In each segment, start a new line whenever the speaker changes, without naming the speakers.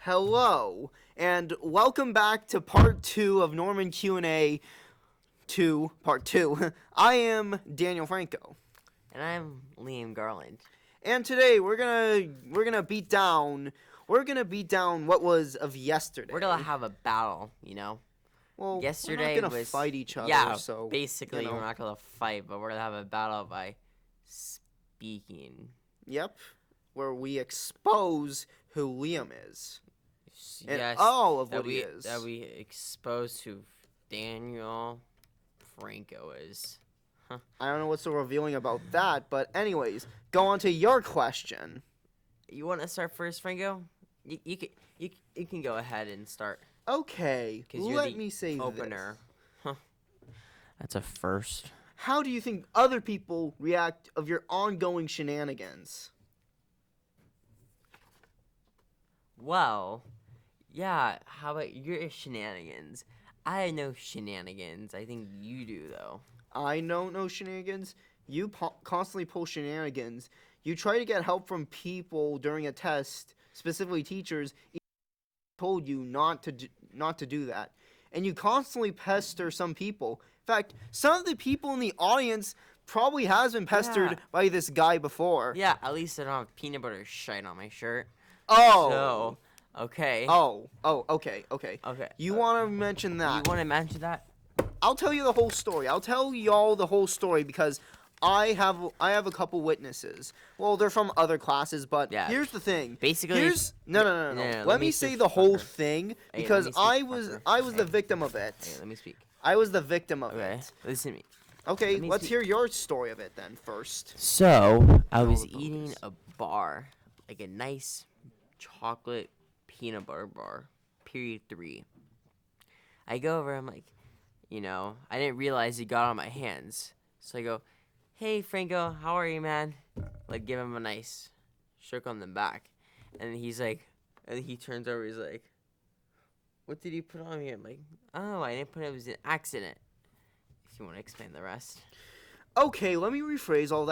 Hello, and welcome back to part 2 of Norman Q&A 2, part 2. I am Daniel Franco.
And I'm Liam Garland.
And today we're gonna beat down what was of yesterday.
We're gonna have a battle, you know.
Well,
yesterday
we're not gonna
was
fight each other.
Yeah,
so
basically
you know.
we're not gonna fight, but we're gonna have a battle by speaking.
Yep, where we expose who Liam is. And
Yes,
all of what he is.
That we expose who Daniel Franco is.
I don't know what's so revealing about that, but anyways, go on to your question.
You want to start first, Franco? You can go ahead and start.
Okay, let me say
opener.
This.
Huh. That's a first.
How do you think other people react of your ongoing shenanigans?
Well, yeah, how about your shenanigans? I had no shenanigans. I think you do, though.
I know no shenanigans. You constantly pull shenanigans. You try to get help from people during a test, specifically teachers, told you not to do that. And you constantly pester some people. In fact, some of the people in the audience probably has been pestered by this guy before.
Yeah, at least I don't have peanut butter shite on my shirt.
Oh.
So, okay.
Okay.
Okay.
You want to mention that?
You want to mention that?
I'll tell you the whole story. I'll tell y'all the whole story because I have a couple witnesses. Well, they're from other classes, but here's the thing.
Basically,
no. Let me say the whole thing because I was the victim of it.
Hey, let me speak.
I was the victim of it.
Listen to me.
Okay, let's hear your story of it then first.
So, I was eating a bar, like a nice chocolate peanut butter bar, period 3. I go over, I'm like, I didn't realize he got on my hands. So I go, "Hey, Franco, how are you, man?" Like, give him a nice shook on the back. And he's like, and he turns over, he's like, "What did you put on me?" I'm like, "Oh, I didn't put it, it was an accident." If you want to explain the rest.
Okay, let me rephrase all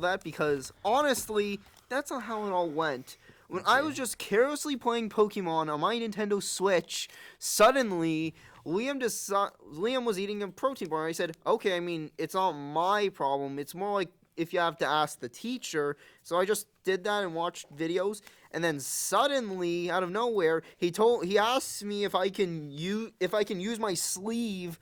that because, honestly, that's not how it all went. When I was just carelessly playing Pokemon on my Nintendo Switch, suddenly Liam was eating a protein bar. And I said, okay, I mean, it's not my problem. It's more like if you have to ask the teacher. So I just did that and watched videos. And then suddenly, out of nowhere, he asked me if I can use my sleeve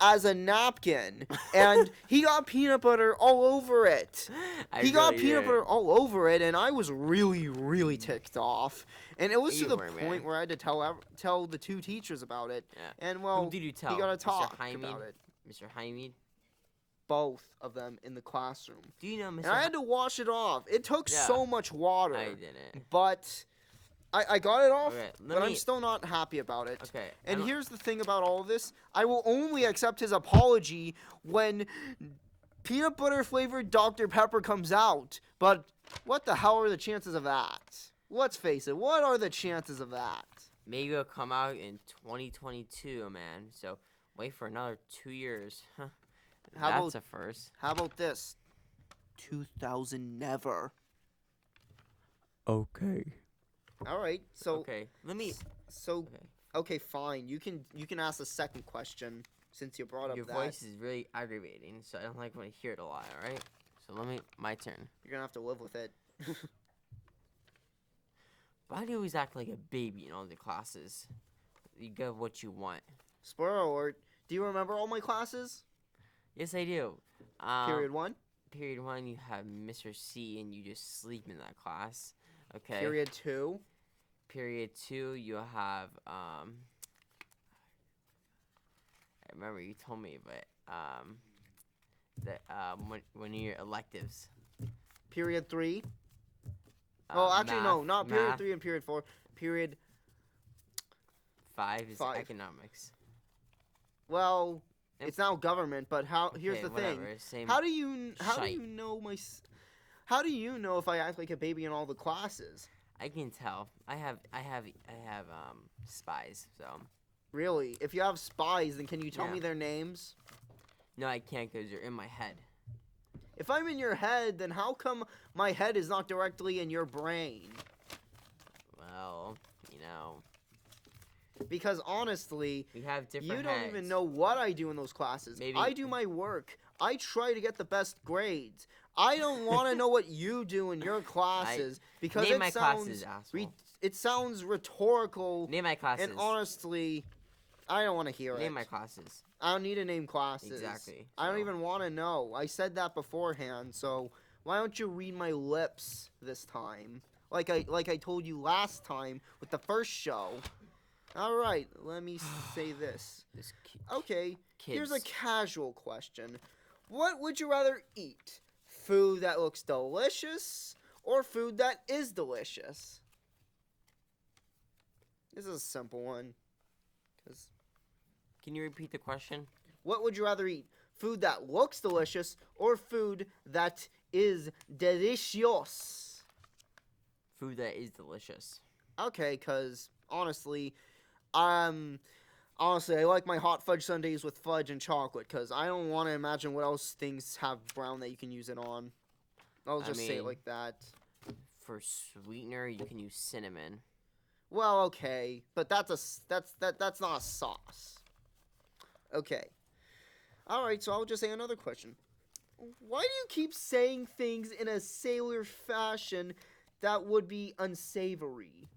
as a napkin, and he got peanut butter all over it. All over it, and I was really, really ticked off. And it was to the point where I had to tell the 2 teachers about it.
Yeah.
And well,
who did you tell?
He got to talk
about
it.
Mr. Hymead?
Both of them in the classroom.
Do you know Mr.
And I had to wash it off. It took so much water.
I didn't.
But I got it off,
Okay,
but I'm still not happy about it.
Okay.
And here's the thing about all of this. I will only accept his apology when peanut butter flavored Dr. Pepper comes out. But what the hell are the chances of that? Let's face it. What are the chances of that?
Maybe it'll come out in 2022, man. So wait for another 2 years. That's a first.
How about this? 2000 never.
Okay.
All right, so
okay,
okay, fine. You can ask the second question since you brought up
your
that.
Your voice is really aggravating, so I don't like when I hear it a lot. All right, so my turn.
You're gonna have to live with it.
Why do you always act like a baby in all the classes? You get what you want.
Spoiler alert. Do you remember all my classes?
Yes, I do.
Period 1.
Period 1, you have Mr. C, and you just sleep in that class. Okay.
Period 2.
Period 2, you have I remember you told me, but one of your electives.
Period 3. Oh, actually
math,
no, not period
math.
3 and period 4. Period
5 is
5.
economics.
Well, it's now government, but here's the thing. How do you know if I act like a baby in all the classes?
I can tell. I have spies, so.
Really? If you have spies, then can you tell me their names?
No, I can't because you're in my head.
If I'm in your head, then how come my head is not directly in your brain?
well, you know,
Because honestly,
we have different
you don't
heads.
even know what I do in those classes.
Maybe-
I do my work. I try to get the best grades. I don't want to know what you do in your classes because
Name
it
my
sounds
classes, asshole.
it sounds rhetorical.
Name my classes.
And honestly, I don't want to hear it.
Name my classes.
I don't need to name classes.
Exactly.
I don't
So-
even want to know. I said that beforehand, so why don't you read my lips this time? Like I told you last time with the first show. All right, let me say this.
This
Okay, here's a
kids.
casual question. What would you rather eat? Food that looks delicious or food that is delicious? This is a simple one. 'Cause
Can you repeat the question?
what would you rather eat? Food that looks delicious or food that is delicious?
Food that is delicious.
Okay, cause honestly, honestly, I like my hot fudge sundaes with fudge and chocolate, cause I don't want to imagine what else things have brown that you can use it on. I'll just say it
mean-
like that.
For sweetener, you can use cinnamon.
Well, okay, but that's not a sauce. Okay. All right, so I'll just say another question. Why do you keep saying things in a sailor fashion that would be unsavory?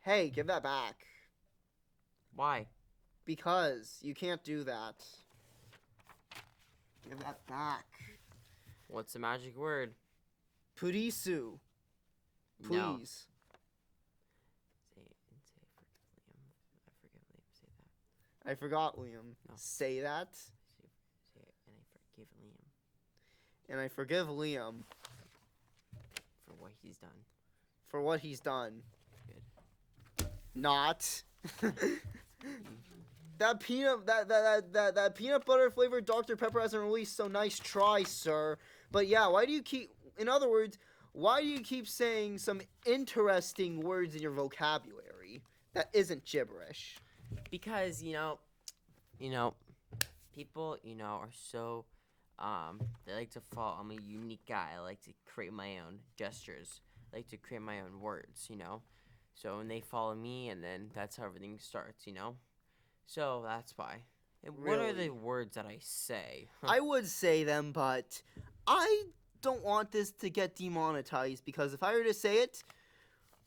Hey, give that back.
Why?
Because you can't do that. Give that back.
What's the magic word?
Purisu.
No.
Please.
Say forgive Liam. I forgive Liam. Say that.
I forgot, Liam.
No.
Say that.
Say it, and I forgive Liam
And I forgive Liam
for what he's done.
for what he's done.
Good.
Not. That peanut butter flavored Dr. Pepper hasn't released, so nice try, sir. But yeah, in other words, why do you keep saying some interesting words in your vocabulary that isn't gibberish?
Because people are so they like to follow. I'm a unique guy. I like to create my own gestures. I like to create my own words. So when they follow me, and then that's how everything starts. So that's why. And what are
Really?
the words that I say?
I would say them, but I don't want this to get demonetized because if I were to say it,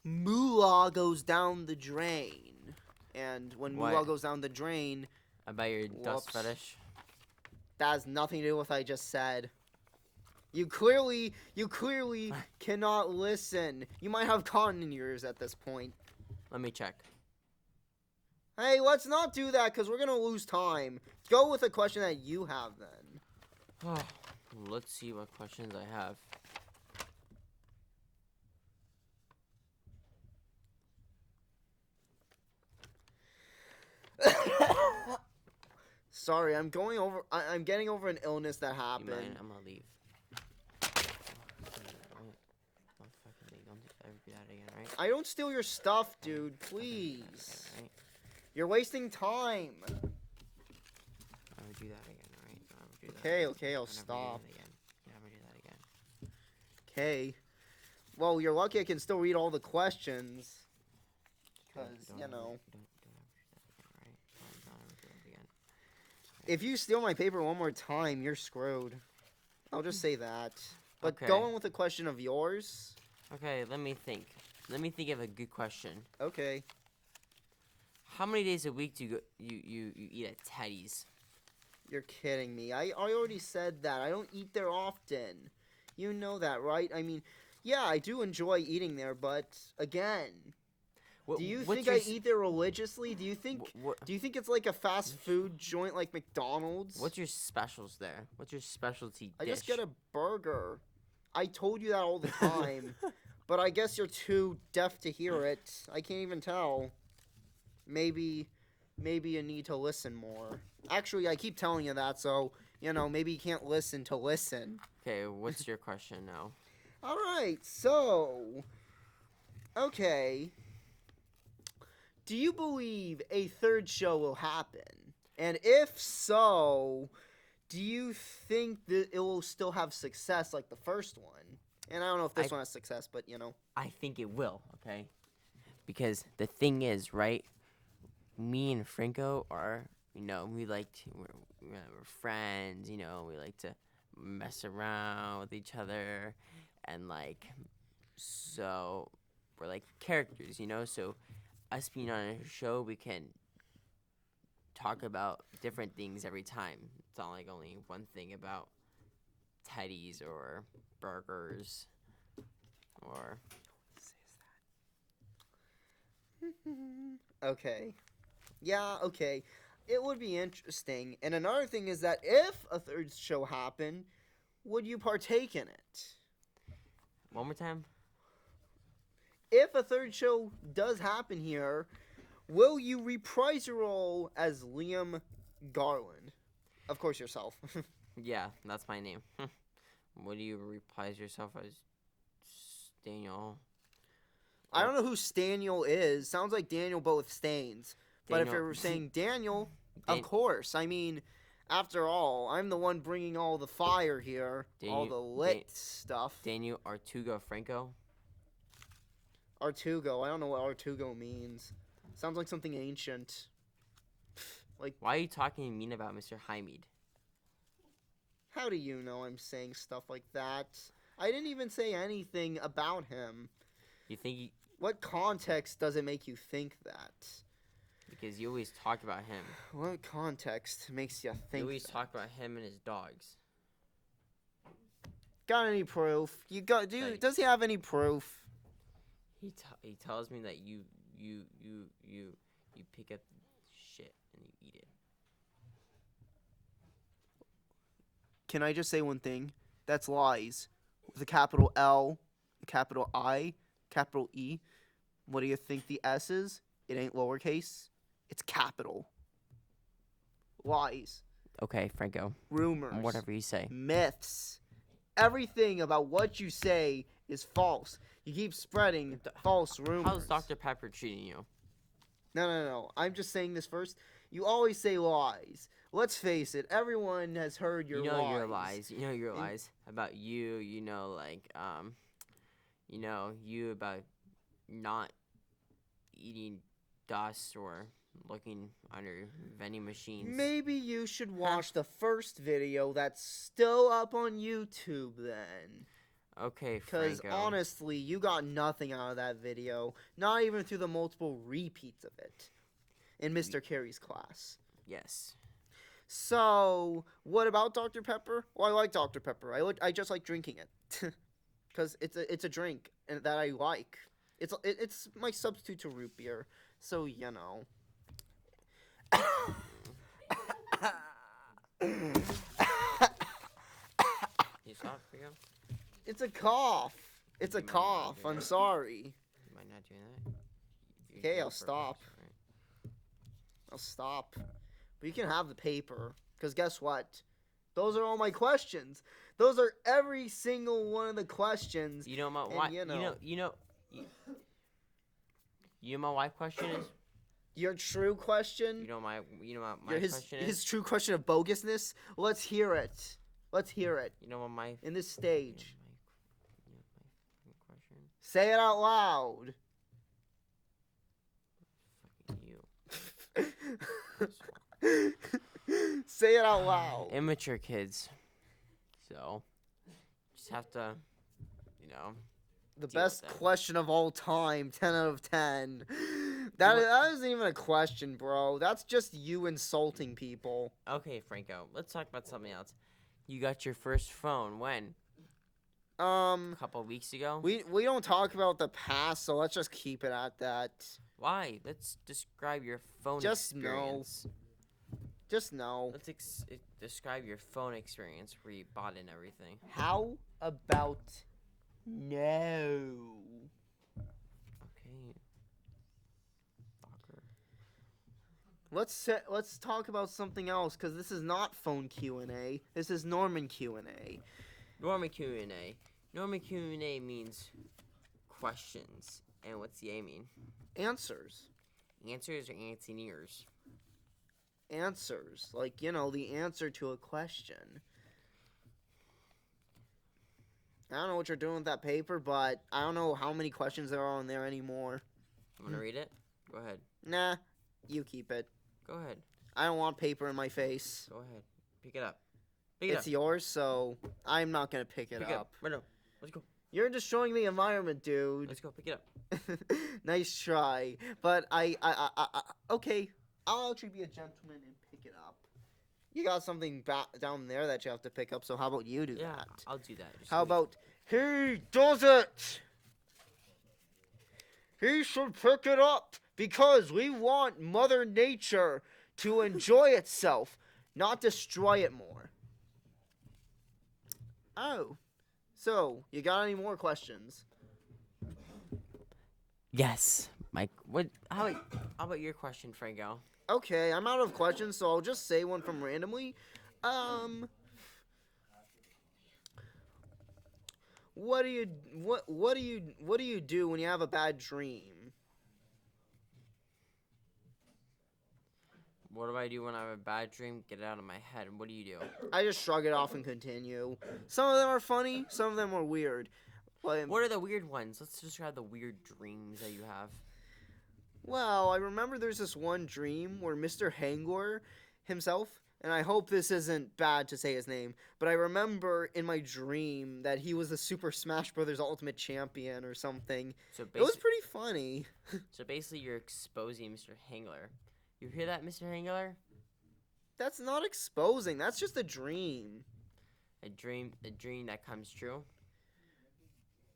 moolah goes down the drain. And when moolah
What?
goes down the drain,
About your dust
Whoops.
fetish?
that has nothing to do with what I just said. You clearly cannot listen. You might have cotton in your ears at this point.
Let me check.
Hey, let's not do that because we're going to lose time. Go with a question that you have then.
Let's see what questions I have.
Sorry, I'm getting over an illness that
You
happened.
mind? I'm gonna leave. Don't ever do that again, right?
I don't steal your stuff, dude. Please.
Right?
You're wasting time.
Don't ever do that again, alright? Don't ever do that.
Okay, I'll
Don't ever do
stop.
that again. Don't ever do that again.
Okay. Well, you're lucky I can still read all the questions. Because,
Don't
you
ever-
know,
Don't ever do that again, alright? Don't ever do that again.
if you steal my paper one more time, you're screwed. I'll just say that. But
Okay.
going with a question of yours.
Okay, let me think. Let me think of a good question.
Okay.
How many days a week do you eat at Teddy's?
You're kidding me. I already said that. I don't eat there often. You know that, right? I mean, yeah, I do enjoy eating there, but again,
What,
do you
what's
think
your
I
s-
eat there religiously? Do you think
What,
do you think it's like a fast food joint like McDonald's?
what's your specials there? What's your specialty dish?
I just get a burger. I told you that all the time, but I guess you're too deaf to hear it. I can't even tell. Maybe you need to listen more. Actually, I keep telling you that, so, maybe you can't listen to listen.
Okay, what's your question now?
All right, so, okay. Do you believe a third show will happen? And if so, do you think that it will still have success like the first one? And I don't know if this one has success, but you know.
I think it will, okay? Because the thing is, right? Me and Franco are, we're friends, we like to mess around with each other. And, so we're like characters, So us being on a show, we can talk about different things every time. It's not like only one thing about teddies or burgers or
Okay. Yeah, okay. It would be interesting. And another thing is that if a third show happened, would you partake in it?
One more time.
If a third show does happen here, will you reprise your role as Liam Garland? Of course, yourself.
Yeah, that's my name. What do you reprise yourself as, Daniel?
I don't know who Staniel is. Sounds like Daniel, but with stains. But if you're saying Daniel, of course. I mean, after all, I'm the one bringing all the fire here, all the lit stuff.
Daniel Artuga Franco.
Artugo. I don't know what Artugo means. Sounds like something ancient. Like,
why are you talking mean about Mr. Hymead?
How do you know I'm saying stuff like that? I didn't even say anything about him.
You think he...
What context does it make you think that?
Because you always talk about him.
What context makes you think
You always
that?
talk about him and his dogs.
Got any proof? Does he have any proof?
He tells me that you pick up shit and you eat it.
Can I just say one thing? That's lies. With a capital L, a capital I, capital E. What do you think the S is? It ain't lowercase. It's capital. Lies.
Okay, Franco.
Rumors.
Whatever you say.
Myths. Everything about what you say is false. You keep spreading false rumors.
How's Dr. Pepper treating you?
No. I'm just saying this first. You always say lies. Let's face it. Everyone has heard your lies.
Your lies. You know your lies about you. You about not eating dust or looking under vending machines.
Maybe you should watch the first video that's still up on YouTube then.
Okay, Franco.
Because honestly, you got nothing out of that video. Not even through the multiple repeats of it in Mr. Carey's class.
Yes.
So, what about Dr. Pepper? Well, I like Dr. Pepper. I just like drinking it. Because it's a drink that I like. It's my substitute to root beer. So, you know.
You stop, Franco?
It's a cough. It's a cough. I'm sorry.
You might not do that.
Okay, I'll stop. I'll stop. But you can have the paper. Because guess what? Those are all my questions. Those are every single one of the questions.
You know my why? You know my why question is?
Your true question?
You know my question is?
His true question of bogusness? Let's hear it. Let's hear it.
You know what my...
In this stage.
My question?
Say it out loud.
Fucking you.
Say it out loud.
Immature kids. So, just have to,
The best question of all time, 10 out of 10. That isn't even a question, bro. That's just you insulting people.
Okay, Franco, let's talk about something else. You got your first phone when?
A
couple of weeks ago?
We don't talk about the past, so let's just keep it at that.
Why? Let's describe your phone experience.
Just no.
Let's describe your phone experience where you bought it and everything.
How about no?
Okay.
Let's talk about something else, because this is not phone Q&A. This is Norman Q&A.
Norman Q&A. Norman Q&A means questions. And what's the A mean?
Answers.
Answers or answers?
Answers. Like, the answer to a question. I don't know what you're doing with that paper, but I don't know how many questions there are on there anymore.
I'm gonna read it. Go ahead.
Nah, you keep it.
Go ahead.
I don't want paper in my face.
Go ahead. Pick it up. Pick it
It's
up.
yours, so I'm not gonna pick it
Pick it
up.
up. Right now. Let's go.
You're destroying the environment, dude.
Let's go. Pick it up.
Nice try, but okay. I'll actually be a gentleman and pick it up. You got something down there that you have to pick up, so how about you do
Yeah,
that?
I'll do that. Just
How
wait.
about he does it? He should pick it up because we want Mother Nature to enjoy itself, not destroy it more. Oh, so you got any more questions?
Yes, Mike. What? How about your question, Franco?
Okay, I'm out of questions, so I'll just say one from randomly. What do you do when you have a bad dream?
What do I do when I have a bad dream? Get it out of my head. What do you do?
I just shrug it off and continue. Some of them are funny, some of them are weird. Like,
What are the weird ones? Let's describe the weird dreams that you have.
well, I remember there's this one dream where Mr. Hangor himself, and I hope this isn't bad to say his name, but I remember in my dream that he was the Super Smash Bros. Ultimate Champion or something.
So
It was pretty funny.
basically, you're exposing Mr. Hangler. You hear that, Mr. Hangler?
That's not exposing, that's just a dream.
A dream that comes true.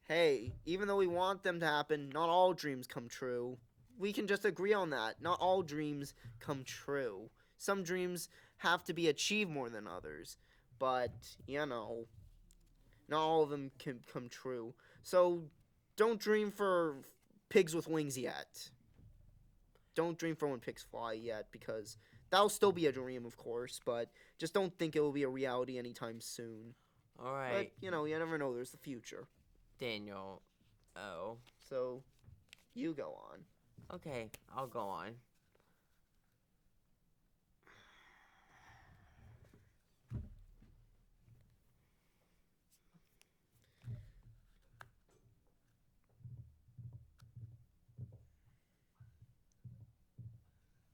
Hey, even though we want them to happen, not all dreams come true. We can just agree on that. Not all dreams come true. Some dreams have to be achieved more than others. But, not all of them can come true. So, don't dream for pigs with wings yet. Don't dream for when pigs fly yet, because that'll still be a dream, of course, but just don't think it will be a reality anytime soon.
All right,
But, you never know. There's the future.
Daniel. Oh.
So, you go on.
Okay, I'll go on.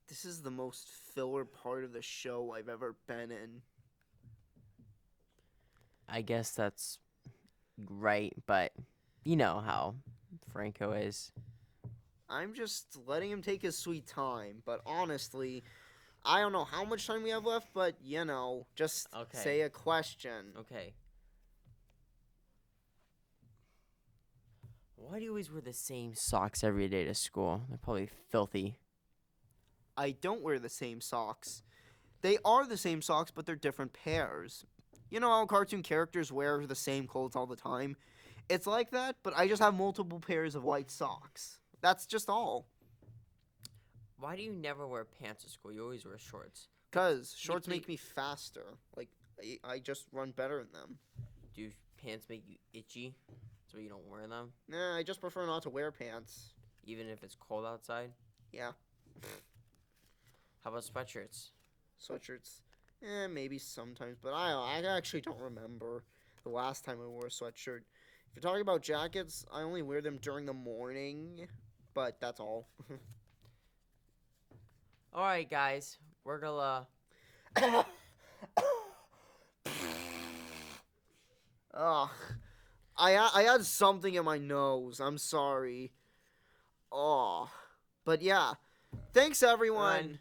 This is the most filler part of the show I've ever been in.
I guess that's right, but you know how Franco is.
I'm just letting him take his sweet time, but honestly, I don't know how much time we have left, but just
Okay.
say a question.
Okay. Why do you always wear the same socks every day to school? They're probably filthy.
I don't wear the same socks. They are the same socks, but they're different pairs. You know how cartoon characters wear the same clothes all the time? It's like that, but I just have multiple pairs of white socks. That's just all.
Why do you never wear pants to school? You always wear shorts.
Because shorts make me faster. Like, I just run better in them.
Do pants make you itchy so you don't wear them?
Nah, I just prefer not to wear pants.
Even if it's cold outside?
Yeah.
How about sweatshirts?
Sweatshirts. Maybe sometimes, but I actually don't remember the last time I wore a sweatshirt. If you're talking about jackets, I only wear them during the morning, but that's all.
Alright, guys. We're gonna...
Ugh. I had something in my nose. I'm sorry. Oh. But yeah. Thanks, everyone.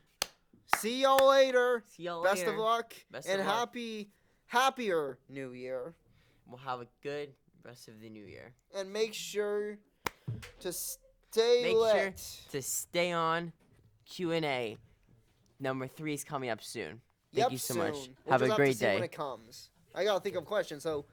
See y'all later.
See y'all
Best
later.
of luck.
Best
and
of luck.
happier New Year.
We'll have a good rest of the new year.
And make sure to stay
Make sure
lit.
to stay on Q&A. Number 3 is coming up soon. Thank you so much.
Soon. We'll
Have
just
a
to
great
see
day.
when it comes. I gotta think of questions, so